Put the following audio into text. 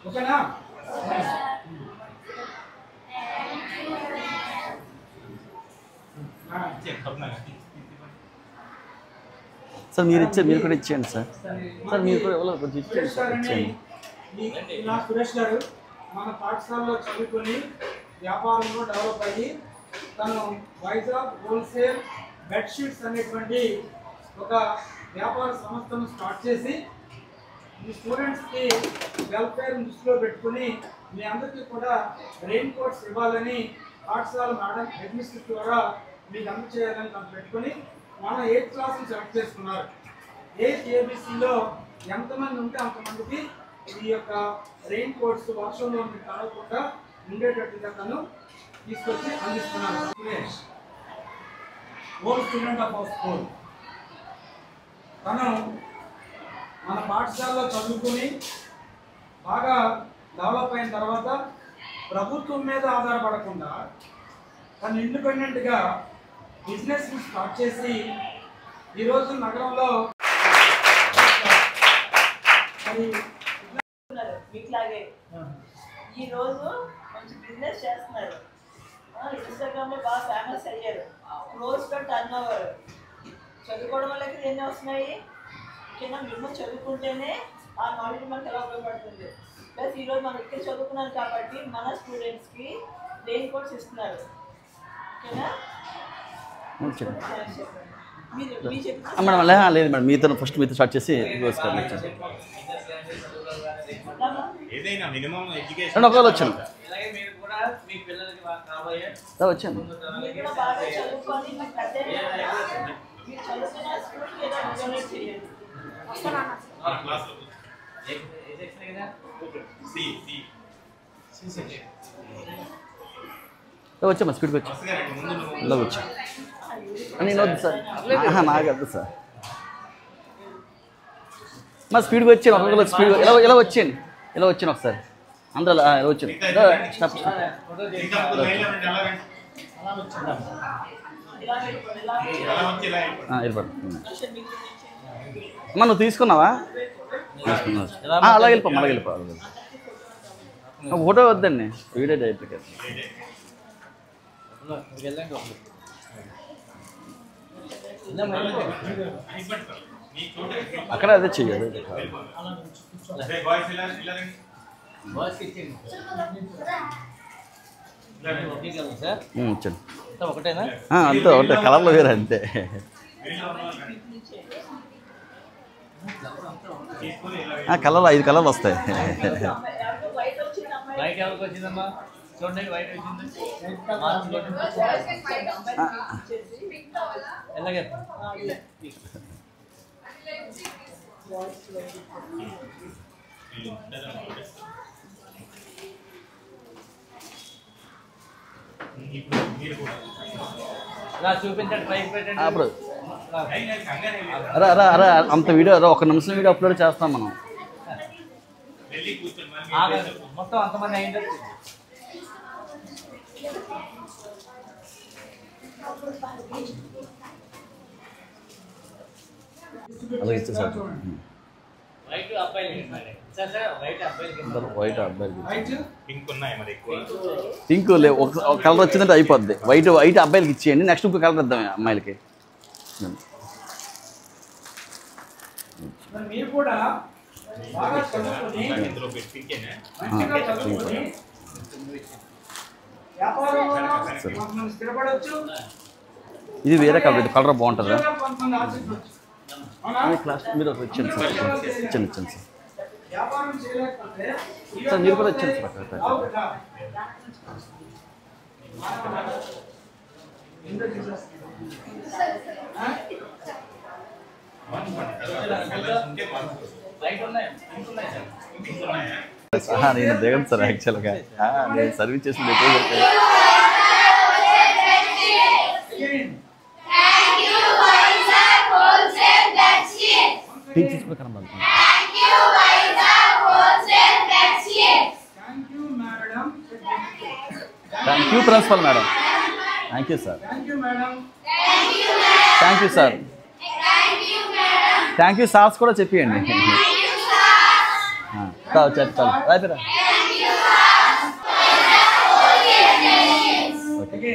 ఓకేనా? సార్ మీరు ఇచ్చారు, మీరు కూడా ఇచ్చేయండి సార్. సార్ మీరు కూడా ఎవరో కొంచెం ఇచ్చేయండి సార్, ఇచ్చేయండి. ఇలా సురేష్ గారు మన పాఠశాలలో చదువుకొని వ్యాపారంలో డెవలప్ అయ్యి తను వైజాగ్ హోల్సేల్ బెడ్షీట్స్ అనేటువంటి ఒక వ్యాపార సంస్థను స్టార్ట్ చేసి ఈ స్టూడెంట్స్కి వెల్ఫేర్ దృష్టిలో పెట్టుకుని మీ అందరికీ కూడా రెయిన్ కోట్స్ ఇవ్వాలని పాఠశాల మేడం హెడ్మిస్ట్రెస్ ద్వారా మీకు అందజేయాలని తను పెట్టుకుని మన 8th క్లాస్ని సెలెక్ట్ చేసుకున్నారు. 8th ABCలో ఎంతమంది ఉంటే అంతమందికి ఈ యొక్క రెయిన్ కోట్స్ వర్షంలో మీకు తడవకుండా ఉండేటట్టుగా తను తీసుకొచ్చి అందిస్తున్నారు. Suresh old student of our school. తను మన పాఠశాలలో చదువుకుని బాగా డెవలప్ అయిన తర్వాత ప్రభుత్వం మీద ఆధారపడకుండా తను ఇండిపెండెంట్గా బిజినెస్ స్టార్ట్ చేసి ఈరోజు నగరంలో మీట్లాగే ఈరోజు మంచి బిజినెస్ చేస్తున్నారు. ఇన్స్టాగ్రామ్లో బాగా ఫేమస్ అయ్యారు. క్లోజ్గా టర్న్ ఓవర్. చదువుకోవడం వల్ల ఎన్ని వస్తున్నాయి? ముఖ్యంగా మిమ్మల్ని చదువుకుంటేనే ఆ నాలెడ్జ్ మనకు ఎలా ఉపయోగపడుతుంది. ప్లస్ ఈరోజు మనం ఇక్కడ చదువుకున్నాం కాబట్టి మన స్టూడెంట్స్కి రెయిన్ కోట్స్ ఇస్తున్నారు. ఓకేనా? మేడం లేదు మేడం, మీతో ఫస్ట్ మీతో స్టార్ట్ చేసి ఒకవేళ వచ్చాను వచ్చాను. వచ్చామా స్పీడ్కి వచ్చా ఇలా వచ్చా నేను వద్దు సార్, నాకు వద్దు సార్. మా స్పీడ్కి వచ్చాను, ఒకవేళ స్పీడ్ ఇలా వచ్చాను, ఇలా వచ్చాను ఒకసారి అందరూ ఇలా వచ్చాను. స్టాప్ అమ్మా నువ్వు తీసుకున్నావా? అలాగే వెళ్ళిపో, అలాగే వెళ్ళిపో. ఫోటో వద్దండి, వీడియో డైరెక్ట్ అక్కడ అదే చెయ్యాలి. అంతే ఒకటే కలర్లో వేరే అంతే. కలర్లు 5 కలర్లు వస్తాయి. అప్పుడు అరే అంత వీడియో ఒక నిమిషం వీడియో అప్లోడ్ చేస్తాం మనం. మొత్తం అంతమంది అయింది. అలాగే ఇచ్చేసారు. వైట్ అబ్బాయిలకి పింక్ లేవు, ఒక కలర్ వచ్చిందంటే అయిపోద్ది. వైట్ అబ్బాయిలకి ఇచ్చేయండి, నెక్స్ట్ ఇంకో కలర్ ఇద్దాం అమ్మాయిలకి. మీరు కూడా బాగా చదువుకొని వ్యాపారంలో స్థిరపడవచ్చు. ఇది వేరే కలర్, ఇది కలర్ బాగుంటుందా? అవునా? క్లాస్ మీరు ఇచ్చాను సార్, ఇచ్చాను సార్. వ్యాపారం చేయలేకపోతే సార్ మీరు కూడా ఇచ్చాను సార్. నేను దిగను సార్, యాక్చువల్గా నేను సర్వీస్ చేసింది ఎక్కువ దొరికాయి. టీచర్స్ కూడా కనబడుతుంది. Thank you principal madam. Thank you sir. Thank you sir. Thank you sirs కూడా చెప్పియండి. చాలు రాయిపోరా. ఓకే.